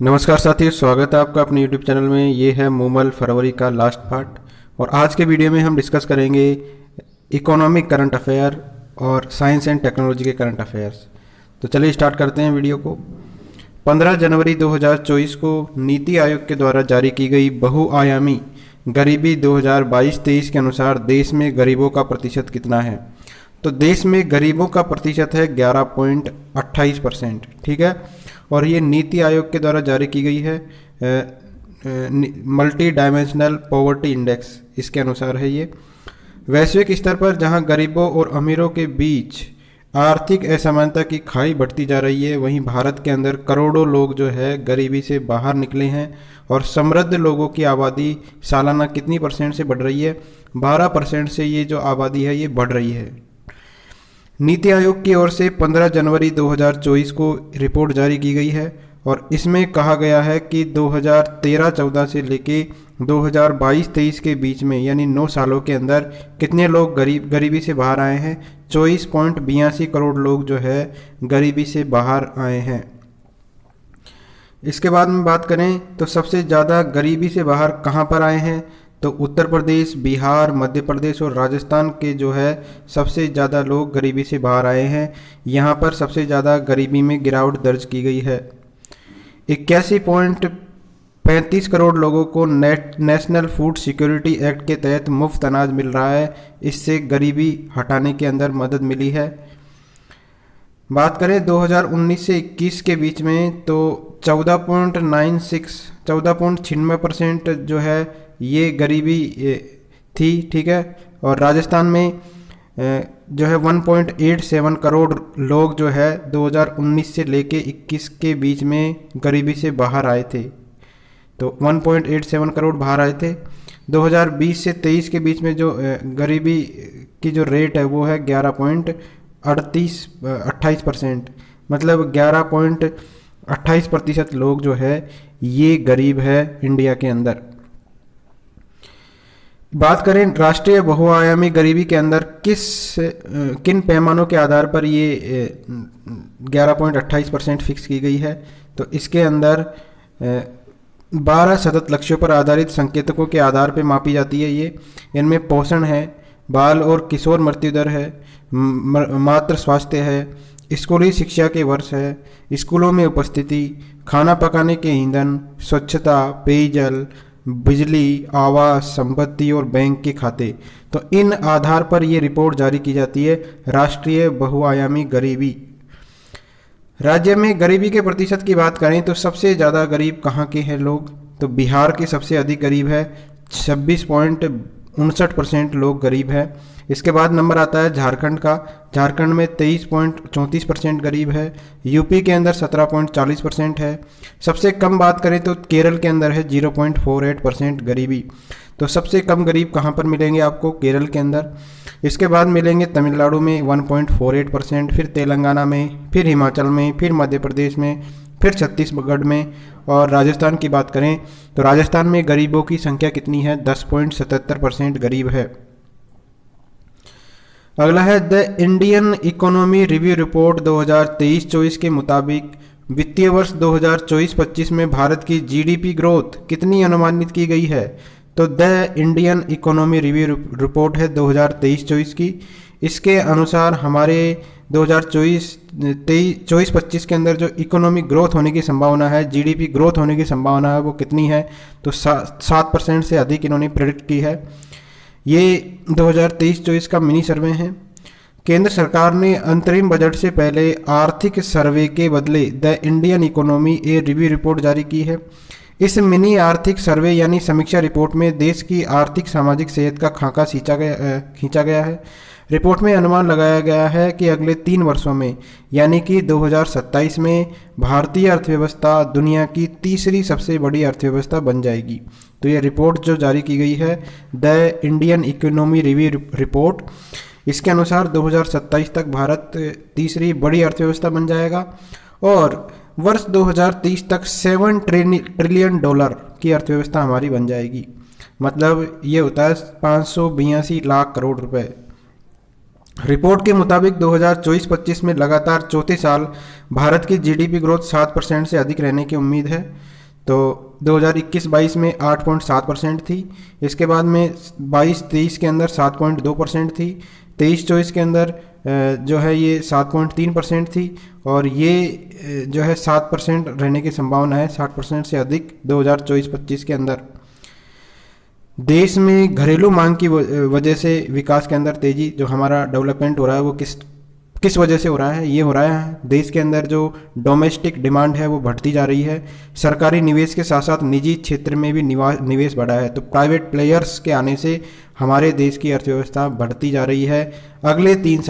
नमस्कार साथियों, स्वागत है आपका अपने YouTube चैनल में। ये है मूमल फरवरी का लास्ट पार्ट और आज के वीडियो में हम डिस्कस करेंगे इकोनॉमिक करंट अफेयर और साइंस एंड टेक्नोलॉजी के करंट अफेयर्स। तो चलिए स्टार्ट करते हैं वीडियो को। 15 जनवरी 2024 को नीति आयोग के द्वारा जारी की गई बहुआयामी गरीबी 2022-23 के अनुसार देश में गरीबों का प्रतिशत कितना है। तो देश में गरीबों का प्रतिशत है 11.28%। ठीक है, और ये नीति आयोग के द्वारा जारी की गई है मल्टी डायमेंशनल पॉवर्टी इंडेक्स, इसके अनुसार है ये। वैश्विक स्तर पर जहां गरीबों और अमीरों के बीच आर्थिक असमानता की खाई बढ़ती जा रही है, वहीं भारत के अंदर करोड़ों लोग जो है गरीबी से बाहर निकले हैं और समृद्ध लोगों की आबादी सालाना कितनी परसेंट से बढ़ रही है? 12% से ये जो आबादी है ये बढ़ रही है। नीति आयोग की ओर से 15 जनवरी 2024 को रिपोर्ट जारी की गई है और इसमें कहा गया है कि 2013-14 से लेके 2022-23 के बीच में यानी 9 सालों के अंदर कितने लोग गरीबी से बाहर आए हैं। 24.82 करोड़ लोग जो है गरीबी से बाहर आए हैं। इसके बाद में बात करें तो सबसे ज़्यादा गरीबी से बाहर कहाँ पर आए हैं, तो उत्तर प्रदेश, बिहार, मध्य प्रदेश और राजस्थान के जो है सबसे ज़्यादा लोग गरीबी से बाहर आए हैं। यहाँ पर सबसे ज़्यादा गरीबी में गिरावट दर्ज की गई है। 81.35 करोड़ लोगों को नेशनल फूड सिक्योरिटी एक्ट के तहत मुफ्त अनाज मिल रहा है। इससे गरीबी हटाने के अंदर मदद मिली है। बात करें 2019 से 21 के बीच में तो 14.96% जो है ये गरीबी थी। ठीक है, और राजस्थान में जो है 1.87 करोड़ लोग जो है 2019 से लेके 21 के बीच में गरीबी से बाहर आए थे। तो 1.87 करोड़ बाहर आए थे। 2020 से 23 के बीच में जो गरीबी की जो रेट है वो है 11.28%। मतलब 11.28% लोग जो है ये गरीब है इंडिया के अंदर। बात करें राष्ट्रीय बहुआयामी गरीबी के अंदर किन पैमानों के आधार पर ये 11.28% फिक्स की गई है, तो इसके अंदर 12 सतत लक्ष्यों पर आधारित संकेतकों के आधार पर मापी जाती है ये। इनमें पोषण है, बाल और किशोर मृत्यु दर है, मातृ स्वास्थ्य है, स्कूली शिक्षा के वर्ष है, स्कूलों में उपस्थिति, खाना पकाने के ईंधन, स्वच्छता, पेयजल, बिजली, आवास, संपत्ति और बैंक के खाते। तो इन आधार पर ये रिपोर्ट जारी की जाती है राष्ट्रीय बहुआयामी गरीबी। राज्य में गरीबी के प्रतिशत की बात करें तो सबसे ज़्यादा गरीब कहाँ के हैं लोग, तो बिहार के सबसे अधिक गरीब है, 26.59% लोग गरीब है। इसके बाद नंबर आता है झारखंड का। झारखंड में 23.34% गरीब है। यूपी के अंदर 17.40% है। सबसे कम बात करें तो केरल के अंदर है 0.48% गरीबी। तो सबसे कम गरीब कहाँ पर मिलेंगे आपको? केरल के अंदर। इसके बाद मिलेंगे तमिलनाडु में 1.48%, फिर तेलंगाना में, फिर हिमाचल में, फिर मध्य प्रदेश में, फिर छत्तीसगढ़ में। और राजस्थान की बात करें तो राजस्थान में गरीबों की संख्या कितनी है? 10.77% गरीब है। अगला है the Indian economy review report 2023-24 के मुताबिक वित्तीय वर्ष 2024-25 में भारत की जीडीपी ग्रोथ कितनी अनुमानित की गई है? तो the Indian economy review report है 2023-24 की। इसके अनुसार हमारे 2024-25 के अंदर जो इकोनॉमिक ग्रोथ होने की संभावना है, जीडीपी ग्रोथ होने की संभावना है, वो कितनी है? तो 7% से अधिक इन्होंने प्रेडिक्ट की है। ये 2023-24 का मिनी सर्वे है। केंद्र सरकार ने अंतरिम बजट से पहले आर्थिक सर्वे के बदले the Indian economy a review report जारी की है। इस मिनी आर्थिक सर्वे यानी समीक्षा रिपोर्ट में देश की आर्थिक सामाजिक सेहत का खाका खींचा गया है। रिपोर्ट में अनुमान लगाया गया है कि अगले 3 वर्षों में यानी कि 2027 में भारतीय अर्थव्यवस्था दुनिया की तीसरी सबसे बड़ी अर्थव्यवस्था बन जाएगी। तो ये रिपोर्ट जो जारी की गई है the Indian economy review report, इसके अनुसार 2027 तक भारत तीसरी बड़ी अर्थव्यवस्था बन जाएगा और वर्ष 2030 तक $7 ट्रिलियन की अर्थव्यवस्था हमारी बन जाएगी। मतलब ये होता है 582 लाख करोड़ रुपए। रिपोर्ट के मुताबिक 2024-25 में लगातार चौथे साल भारत की जीडीपी ग्रोथ 7% से अधिक रहने की उम्मीद है। तो 2021-22 में 8.7% थी, इसके बाद में 22-23 के अंदर 7.2% थी, 23-24 के अंदर जो है ये 7.3% थी, और ये जो है 7% रहने की संभावना है, 60% से अधिक 2024-25 के अंदर। देश में घरेलू मांग की वजह से विकास के अंदर तेजी, जो हमारा डेवलपमेंट हो रहा है वो किस वजह से हो रहा है? ये हो रहा है देश के अंदर जो डोमेस्टिक डिमांड है वो बढ़ती जा रही है। सरकारी निवेश के साथ साथ निजी क्षेत्र में भी निवेश बढ़ा है, तो प्राइवेट प्लेयर्स के आने से हमारे देश की अर्थव्यवस्था बढ़ती जा रही है। अगले 3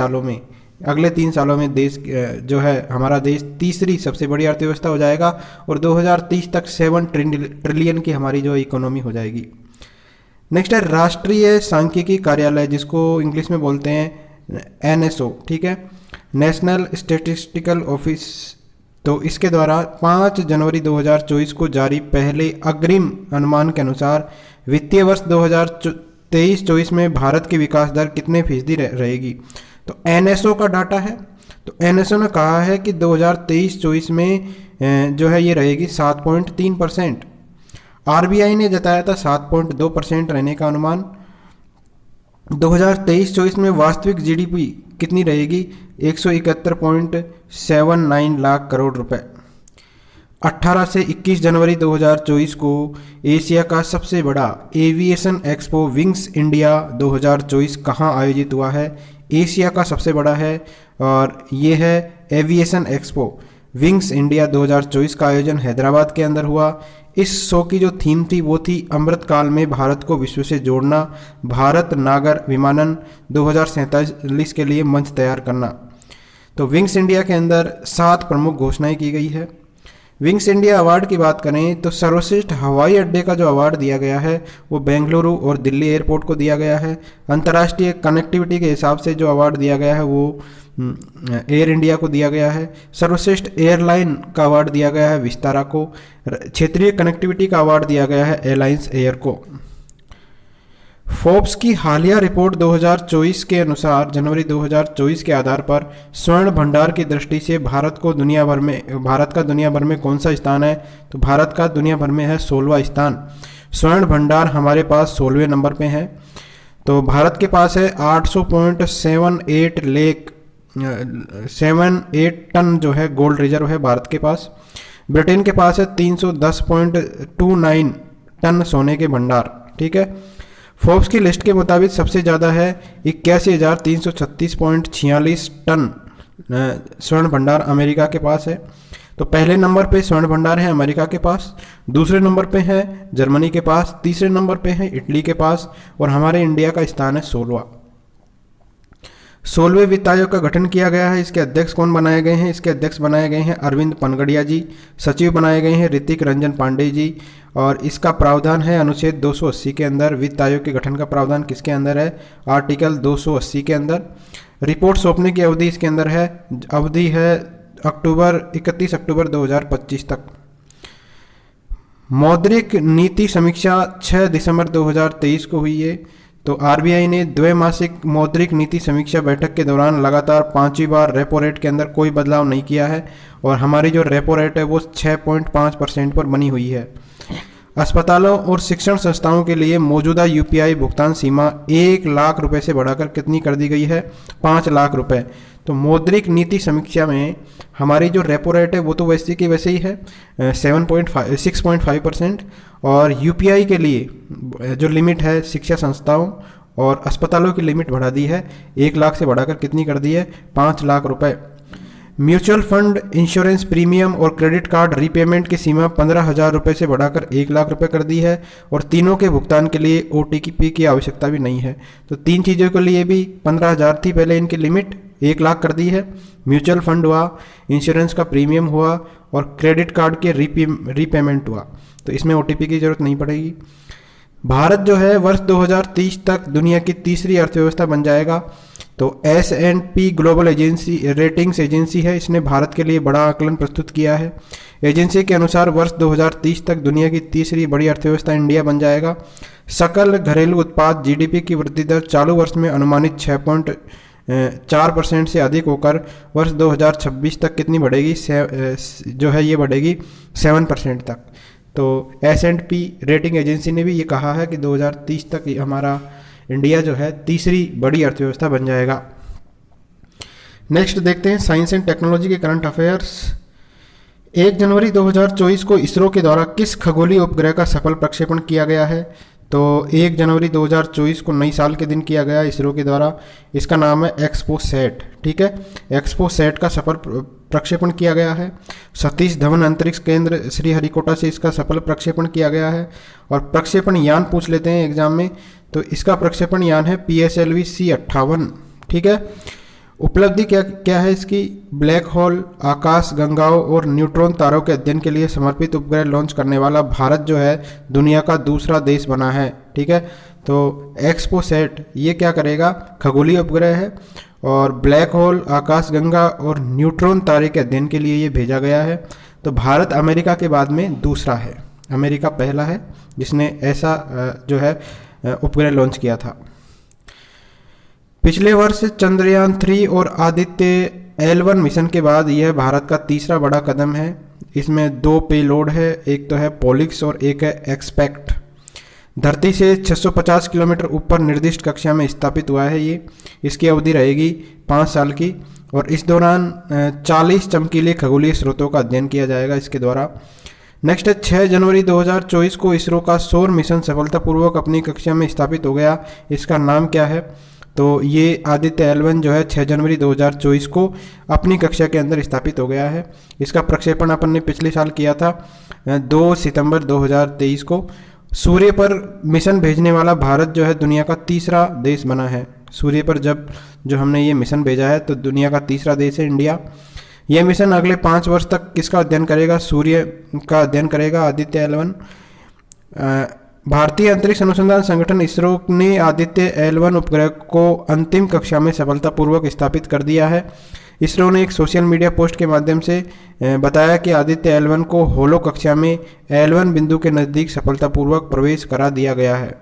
सालों में देश जो है हमारा देश तीसरी सबसे बड़ी अर्थव्यवस्था हो जाएगा, और 2030 तक 7 ट्रिलियन की हमारी जो इकोनॉमी हो जाएगी। नेक्स्ट है राष्ट्रीय सांख्यिकी कार्यालय, जिसको इंग्लिश में बोलते हैं NSO, ठीक है, नेशनल स्टैटिस्टिकल ऑफिस। तो इसके द्वारा 5 जनवरी 2024 को जारी पहले अग्रिम अनुमान के अनुसार वित्तीय वर्ष 2023-24 में भारत की विकास दर कितने फीसदी रहेगी? तो NSO का डाटा है। तो NSO ने कहा है कि 2023-24 में जो है ये रहेगी 7.3%। RBI ने जताया था 7.2% रहने का अनुमान। 2023-24 में वास्तविक जीडीपी कितनी रहेगी? 171.79 लाख करोड़ रुपए। 18 से 21 जनवरी 2024 को एशिया का सबसे बड़ा एविएशन एक्सपो विंग्स इंडिया 2024 कहाँ आयोजित हुआ है? एशिया का सबसे बड़ा है, और ये है एविएशन एक्सपो विंग्स इंडिया 2024 का आयोजन हैदराबाद के अंदर हुआ। इस शो की जो थीम थी वो थी अमृतकाल में भारत को विश्व से जोड़ना, भारत नागर विमानन 2047 के लिए मंच तैयार करना। तो विंग्स इंडिया के अंदर 7 प्रमुख घोषणाएं की गई है। विंग्स इंडिया अवार्ड की बात करें तो सर्वश्रेष्ठ हवाई अड्डे का जो अवार्ड दिया गया है वो बेंगलुरु और दिल्ली एयरपोर्ट को दिया गया है। अंतर्राष्ट्रीय कनेक्टिविटी के हिसाब से जो अवार्ड दिया गया है वो एयर इंडिया को दिया गया है। सर्वश्रेष्ठ एयरलाइन का अवार्ड दिया गया है विस्तारा को। क्षेत्रीय कनेक्टिविटी का अवार्ड दिया गया है एलायंस एयर को। फोर्ब्स की हालिया रिपोर्ट 2024 के अनुसार जनवरी 2024 के आधार पर स्वर्ण भंडार की दृष्टि से भारत का दुनिया भर में कौन सा स्थान है? तो भारत का दुनिया भर में है 16वां स्थान। स्वर्ण भंडार हमारे पास 16वें नंबर पे है। तो भारत के पास है 800.78 टन जो है गोल्ड रिजर्व है भारत के पास। ब्रिटेन के पास है 310.29 टन सोने के भंडार, ठीक है। फोर्ब्स की लिस्ट के मुताबिक सबसे ज़्यादा है 81,336.46 टन स्वर्ण भंडार अमेरिका के पास है। तो पहले नंबर पे स्वर्ण भंडार है अमेरिका के पास, दूसरे नंबर पे है जर्मनी के पास, तीसरे नंबर पे है इटली के पास, और हमारे इंडिया का स्थान है 16वां। 16वें वित्त आयोग का गठन किया गया है। इसके अध्यक्ष कौन बनाए गए हैं? इसके अध्यक्ष बनाए गए हैं अरविंद पनगड़िया जी। सचिव बनाए गए हैं ऋतिक रंजन पांडे जी, और इसका प्रावधान है अनुच्छेद 280 के अंदर। वित्त आयोग के गठन का प्रावधान किसके अंदर है? आर्टिकल 280 के अंदर। रिपोर्ट सौंपने की अवधि इसके अंदर है, अवधि है 31 अक्टूबर 2025 तक। मौद्रिक नीति समीक्षा 6 दिसंबर 2023 को हुई है। तो आरबीआई ने द्वैमासिक मौद्रिक नीति समीक्षा बैठक के दौरान लगातार 5वीं बार रेपो रेट के अंदर कोई बदलाव नहीं किया है, और हमारी जो रेपो रेट है वो 6.5% पर बनी हुई है। अस्पतालों और शिक्षण संस्थाओं के लिए मौजूदा यूपीआई भुगतान सीमा 1 लाख रुपए से बढ़ाकर कितनी कर दी गई है? 5 लाख रुपए। तो मौद्रिक नीति समीक्षा में हमारी जो रेपो रेट है वो तो वैसे की वैसे ही है 6.5%, और यूपीआई के लिए जो लिमिट है शिक्षा संस्थाओं और अस्पतालों की लिमिट बढ़ा दी है, 1 लाख से बढ़ाकर कितनी कर दी है? 5 लाख रुपए। म्यूचुअल फंड, इंश्योरेंस प्रीमियम और क्रेडिट कार्ड रीपेमेंट की सीमा 15,000 रुपये से बढ़ाकर 1 लाख रुपये कर दी है, और तीनों के भुगतान के लिए ओटीपी की आवश्यकता भी नहीं है। तो 3 चीज़ों के लिए भी 15,000 थी पहले इनकी लिमिट, 1 लाख कर दी है। म्यूचुअल फंड हुआ, इंश्योरेंस का प्रीमियम हुआ, और क्रेडिट कार्ड के रीपेमेंट हुआ, तो इसमें ओटीपी की जरूरत नहीं पड़ेगी। भारत जो है वर्ष 2030 तक दुनिया की तीसरी अर्थव्यवस्था बन जाएगा। तो S&P ग्लोबल रेटिंग्स एजेंसी है, इसने भारत के लिए बड़ा आकलन प्रस्तुत किया है। एजेंसी के अनुसार वर्ष 2030 तक दुनिया की तीसरी बड़ी अर्थव्यवस्था इंडिया बन जाएगा। सकल घरेलू उत्पाद जीडीपी की वृद्धि दर चालू वर्ष में अनुमानित 4% से अधिक होकर वर्ष 2026 तक कितनी बढ़ेगी, जो है ये बढ़ेगी 7% तक। तो S&P रेटिंग एजेंसी ने भी ये कहा है कि 2030 तक हमारा इंडिया जो है तीसरी बड़ी अर्थव्यवस्था बन जाएगा। नेक्स्ट देखते हैं साइंस एंड टेक्नोलॉजी के करंट अफेयर्स। 1 जनवरी 2024 को इसरो के द्वारा किस खगोलीय उपग्रह का सफल प्रक्षेपण किया गया है? तो 1 जनवरी 2024 को नई साल के दिन किया गया इसरो के द्वारा। इसका नाम है एक्सपोसैट। ठीक है, एक्सपोसैट का सफल प्रक्षेपण किया गया है। सतीश धवन अंतरिक्ष केंद्र श्रीहरिकोटा से इसका सफल प्रक्षेपण किया गया है। और प्रक्षेपण यान पूछ लेते हैं एग्जाम में, तो इसका प्रक्षेपण यान है PSLV C58। ठीक है, उपलब्धि क्या क्या है इसकी? ब्लैक होल, आकाश गंगाओं और न्यूट्रॉन तारों के अध्ययन के लिए समर्पित उपग्रह लॉन्च करने वाला भारत जो है दुनिया का दूसरा देश बना है। ठीक है, तो एक्सपोसैट ये क्या करेगा? खगोलीय उपग्रह है और ब्लैक होल, आकाश गंगा और न्यूट्रॉन तारे के अध्ययन के लिए ये भेजा गया है। तो भारत अमेरिका के बाद में दूसरा है, अमेरिका पहला है जिसने ऐसा जो है उपग्रह लॉन्च किया था। पिछले वर्ष चंद्रयान 3 और आदित्य L1 मिशन के बाद यह भारत का तीसरा बड़ा कदम है। इसमें 2 पेलोड है, एक तो है पोलिक्स और एक है एक्सपेक्ट। धरती से 650 किलोमीटर ऊपर निर्दिष्ट कक्षा में स्थापित हुआ है ये। इसकी अवधि रहेगी 5 साल की और इस दौरान 40 चमकीले खगोलीय स्रोतों का अध्ययन किया जाएगा इसके द्वारा। नेक्स्ट है 6 जनवरी 2024 को इसरो का सौर मिशन सफलतापूर्वक अपनी कक्षा में स्थापित हो गया। इसका नाम क्या है? तो ये आदित्य L1 जो है 6 जनवरी 2024 को अपनी कक्षा के अंदर स्थापित हो गया है। इसका प्रक्षेपण अपन ने पिछले साल किया था 2 सितंबर 2023 को। सूर्य पर मिशन भेजने वाला भारत जो है दुनिया का तीसरा देश बना है। सूर्य पर जो हमने ये मिशन भेजा है तो दुनिया का तीसरा देश है इंडिया। यह मिशन अगले 5 वर्ष तक किसका अध्ययन करेगा? सूर्य का अध्ययन करेगा आदित्य L1। भारतीय अंतरिक्ष अनुसंधान संगठन इसरो ने आदित्य L1 उपग्रह को अंतिम कक्षा में सफलतापूर्वक स्थापित कर दिया है। इसरो ने एक सोशल मीडिया पोस्ट के माध्यम से बताया कि आदित्य L1 को होलो कक्षा में L1 बिंदु के नज़दीक सफलतापूर्वक प्रवेश करा दिया गया है।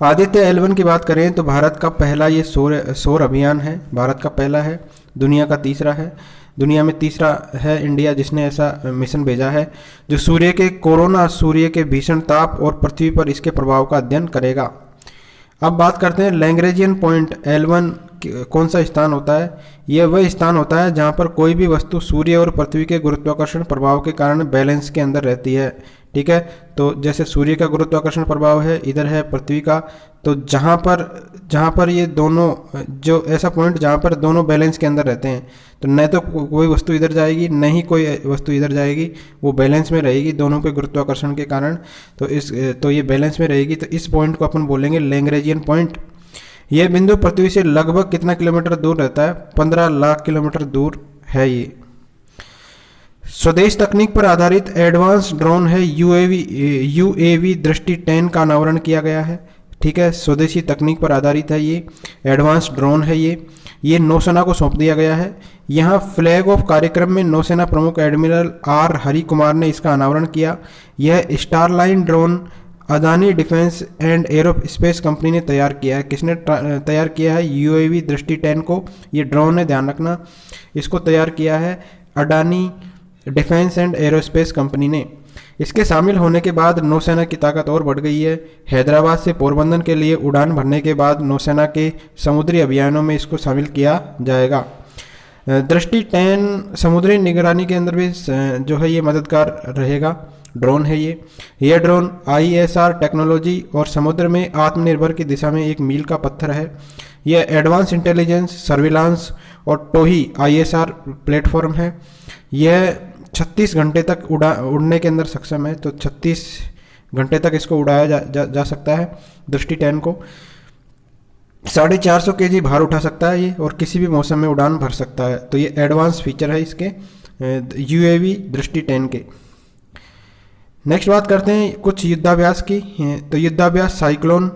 आदित्य L1 की बात करें तो भारत का पहला ये सौर अभियान है, भारत का पहला है, दुनिया का तीसरा है। दुनिया में तीसरा है इंडिया जिसने ऐसा मिशन भेजा है जो सूर्य के भीषण ताप और पृथ्वी पर इसके प्रभाव का अध्ययन करेगा। अब बात करते हैं लैग्रेंजियन पॉइंट L1 कौन सा स्थान होता है? यह वह स्थान होता है जहां पर कोई भी वस्तु सूर्य और पृथ्वी के गुरुत्वाकर्षण प्रभाव के कारण बैलेंस के अंदर रहती है। ठीक है, तो जैसे सूर्य का गुरुत्वाकर्षण प्रभाव है, इधर है पृथ्वी का, तो जहां पर ये दोनों जो ऐसा पॉइंट जहां पर दोनों बैलेंस के अंदर रहते हैं, तो न तो कोई वस्तु इधर जाएगी न ही कोई वस्तु इधर जाएगी, वो बैलेंस में रहेगी दोनों के गुरुत्वाकर्षण के कारण। तो ये बैलेंस में रहेगी, तो इस पॉइंट को अपन बोलेंगे लैग्रेंजियन पॉइंट। यह बिंदु पृथ्वी से लगभग कितना किलोमीटर दूर रहता है? 15 लाख किलोमीटर दूर है ये। स्वदेश तकनीक पर आधारित एडवांस ड्रोन है UAV दृष्टि 10 का अनावरण किया गया है। ठीक है, स्वदेशी तकनीक पर आधारित है ये, एडवांस ड्रोन है ये नौसेना को सौंप दिया गया है। यहाँ फ्लैग ऑफ कार्यक्रम में नौसेना प्रमुख एडमिरल R हरि कुमार ने इसका अनावरण किया। यह Starline drone Adani defence and aerospace company ने तैयार किया है। किसने तैयार किया है? UAV दृष्टि 10 को, ये ड्रोन है, ध्यान रखना, इसको तैयार किया है Adani defence and aerospace company ने। इसके शामिल होने के बाद नौसेना की ताकत और बढ़ गई है। हैदराबाद से पोरबंदर के लिए उड़ान भरने के बाद नौसेना के समुद्री अभियानों में इसको शामिल किया जाएगा। दृष्टि 10 समुद्री निगरानी के अंदर भी जो है ये मददगार रहेगा। ड्रोन है यह ड्रोन ISR टेक्नोलॉजी और समुद्र में आत्मनिर्भर की दिशा में एक मील का पत्थर है। यह एडवांस इंटेलिजेंस, सर्विलांस और टोही ISR प्लेटफॉर्म है। यह 36 घंटे तक उड़ने के अंदर सक्षम है, तो 36 घंटे तक इसको उड़ाया जा सकता है। दृष्टि 10 को 450 kg भार उठा सकता है ये, और किसी भी मौसम में उड़ान भर सकता है। तो ये एडवांस फीचर है इसके UAV दृष्टि 10 के। नेक्स्ट बात करते हैं कुछ युद्धाभ्यास की। तो युद्धाभ्यास साइक्लोन,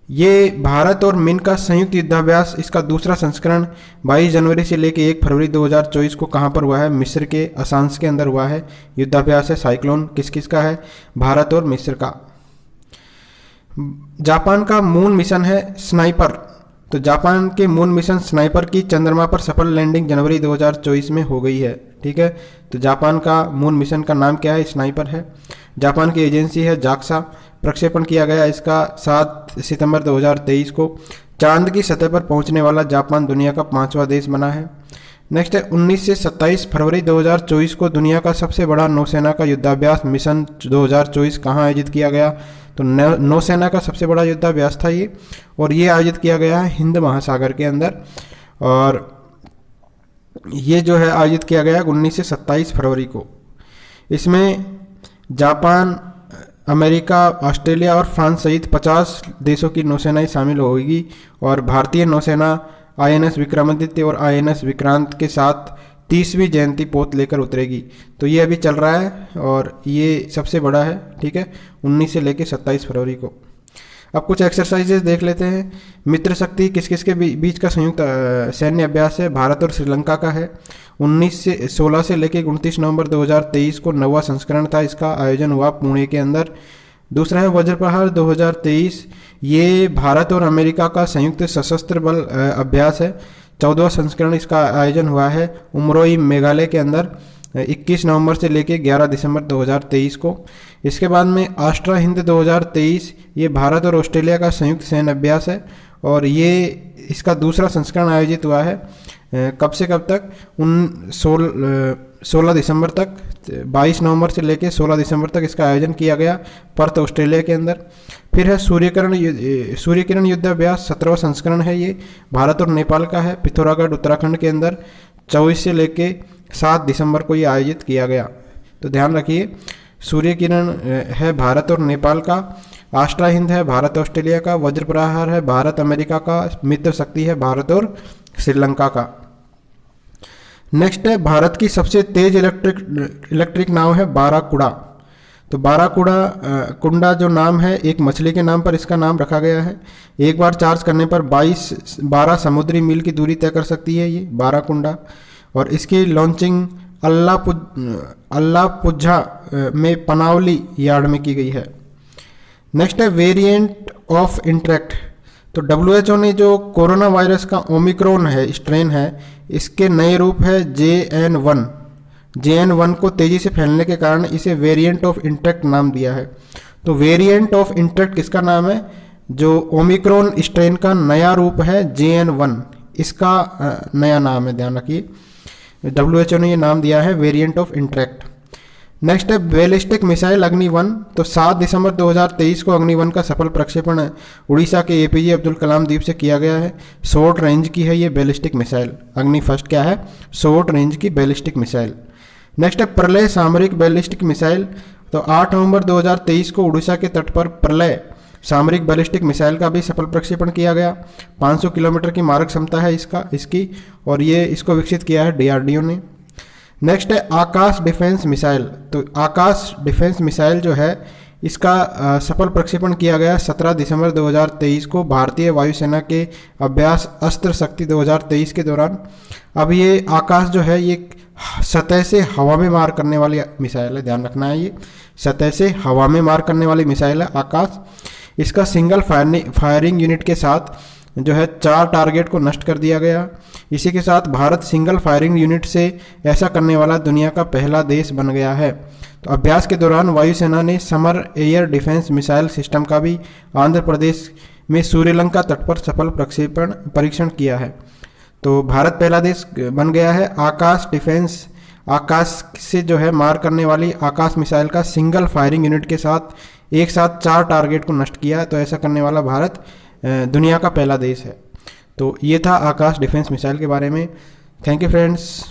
ये भारत और मिन का संयुक्त युद्धाभ्यास, इसका दूसरा संस्करण 22 जनवरी से लेकर 1 फरवरी 2024 को कहाँ पर हुआ है? मिस्र के असांस के अंदर हुआ है। युद्धाभ्यास है साइक्लोन, किस किस का है? भारत और मिस्र का। जापान का मून मिशन है स्नाइपर, तो जापान के मून मिशन स्नाइपर की चंद्रमा पर सफल लैंडिंग जनवरी 2024 में हो गई है। ठीक है, तो जापान का मून मिशन का नाम क्या है? स्नाइपर है। जापान की एजेंसी है जाक्सा। प्रक्षेपण किया गया इसका 7 सितंबर 2023 को। चांद की सतह पर पहुंचने वाला जापान दुनिया का 5वां देश बना है। नेक्स्ट है 19 से 27 फरवरी 2024 को दुनिया का सबसे बड़ा नौसेना का युद्धाभ्यास मिशन 2024 कहाँ आयोजित किया गया? तो नौसेना का सबसे बड़ा युद्धाभ्यास था ये, और ये आयोजित किया गया है हिंद महासागर के अंदर। और ये जो है आयोजित किया गया 19 से 27 फरवरी को। इसमें जापान, अमेरिका, ऑस्ट्रेलिया और फ्रांस सहित 50 देशों की नौसेनाएं शामिल होगी, और भारतीय नौसेना आईएनएस विक्रमादित्य और आईएनएस विक्रांत के साथ 30वीं जयंती पोत लेकर उतरेगी। तो ये अभी चल रहा है और ये सबसे बड़ा है। ठीक है, 19 से लेकर 27 फरवरी को। अब कुछ एक्सरसाइजेज देख लेते हैं। मित्र शक्ति किस किस के बीच का संयुक्त सैन्य अभ्यास है? भारत और श्रीलंका का है। 16 से लेकर 29 नवंबर 2023 को 9वां संस्करण था, इसका आयोजन हुआ पुणे के अंदर। दूसरा है वज्रप्रहार 2023, ये भारत और अमेरिका का संयुक्त सशस्त्र बल अभ्यास है। 14वां संस्करण इसका आयोजन हुआ है उमरोई मेघालय के अंदर 21 नवंबर से लेकर 11 दिसंबर 2023 को। इसके बाद में आस्ट्रा हिंद 2023, ये भारत और ऑस्ट्रेलिया का संयुक्त सैन्य अभ्यास है, और ये इसका दूसरा संस्करण आयोजित हुआ है। कब से कब तक? 16 दिसंबर तक। 22 नवंबर से लेकर 16 दिसंबर तक इसका आयोजन किया गया पर्थ ऑस्ट्रेलिया के अंदर। फिर है सूर्यकिरण युद्धाभ्यास, 17वां संस्करण है ये, भारत और नेपाल का है, पिथौरागढ़ उत्तराखंड के अंदर 24 से लेकर 7 दिसंबर को ये आयोजित किया गया। तो ध्यान रखिए, सूर्यकिरण है भारत और नेपाल का, आस्ट्रा हिंद है भारत ऑस्ट्रेलिया का, वज्रप्रहार है भारत अमेरिका का, मित्र शक्ति है भारत और श्रीलंका का। नेक्स्ट है भारत की सबसे तेज इलेक्ट्रिक नाव है बाराकुडा। तो बाराकुडा जो नाम है एक मछली के नाम पर इसका नाम रखा गया है। एक बार चार्ज करने पर 12 समुद्री मील की दूरी तय कर सकती है ये बाराकुडा, और इसकी लॉन्चिंग अल्लापुझा में पनावली यार्ड में की गई है। नेक्स्ट है वेरिएंट ऑफ इंटरेक्ट। तो WHO ने जो कोरोना वायरस का ओमिक्रॉन है स्ट्रेन है, इसके नए रूप है JN1 को तेजी से फैलने के कारण इसे वेरिएंट ऑफ इंटरेक्ट नाम दिया है। तो वेरिएंट ऑफ इंटरेक्ट किसका नाम है? जो ओमिक्रॉन स्ट्रेन का नया रूप है JN1, इसका नया नाम है, ध्यान रखिए। WHO ने ये नाम दिया है वेरिएंट ऑफ इंटरेक्ट। नेक्स्ट है बैलिस्टिक मिसाइल अग्नि-1। तो 7 दिसंबर 2023 को अग्नि-1 का सफल प्रक्षेपण उड़ीसा के APJ अब्दुल कलाम द्वीप से किया गया है। शॉर्ट रेंज की है ये बैलिस्टिक मिसाइल। अग्नि-1 क्या है? शॉर्ट रेंज की बैलिस्टिक मिसाइल। नेक्स्ट है प्रलय सामरिक बैलिस्टिक मिसाइल। तो 8 नवंबर 2023 को उड़ीसा के तट पर प्रलय सामरिक बैलिस्टिक मिसाइल का भी सफल प्रक्षेपण किया गया। 500 किलोमीटर की मारक क्षमता है इसकी, और ये इसको विकसित किया है DRDO ने। नेक्स्ट है आकाश डिफेंस मिसाइल। तो आकाश डिफेंस मिसाइल जो है इसका सफल प्रक्षेपण किया गया 17 दिसंबर 2023 को भारतीय वायुसेना के अभ्यास अस्त्र शक्ति 2023 के दौरान। अब ये आकाश जो है ये सतह से हवा में मार करने वाली मिसाइल है, ध्यान रखना है, ये सतह से हवा में मार करने वाली मिसाइल है आकाश। इसका सिंगल फायरिंग यूनिट के साथ जो है 4 टारगेट को नष्ट कर दिया गया। इसी के साथ भारत सिंगल फायरिंग यूनिट से ऐसा करने वाला दुनिया का पहला देश बन गया है। तो अभ्यास के दौरान वायुसेना ने summer air defence missile system का भी आंध्र प्रदेश में श्रीलंका तट पर सफल प्रक्षेपण परीक्षण किया है। तो भारत पहला देश बन गया है आकाश डिफेंस, आकाश से जो है मार करने वाली आकाश मिसाइल का सिंगल फायरिंग यूनिट के साथ एक साथ 4 टारगेट को नष्ट किया। तो ऐसा करने वाला भारत दुनिया का पहला देश है। तो ये था आकाश डिफेंस मिसाइल के बारे में। Thank you friends.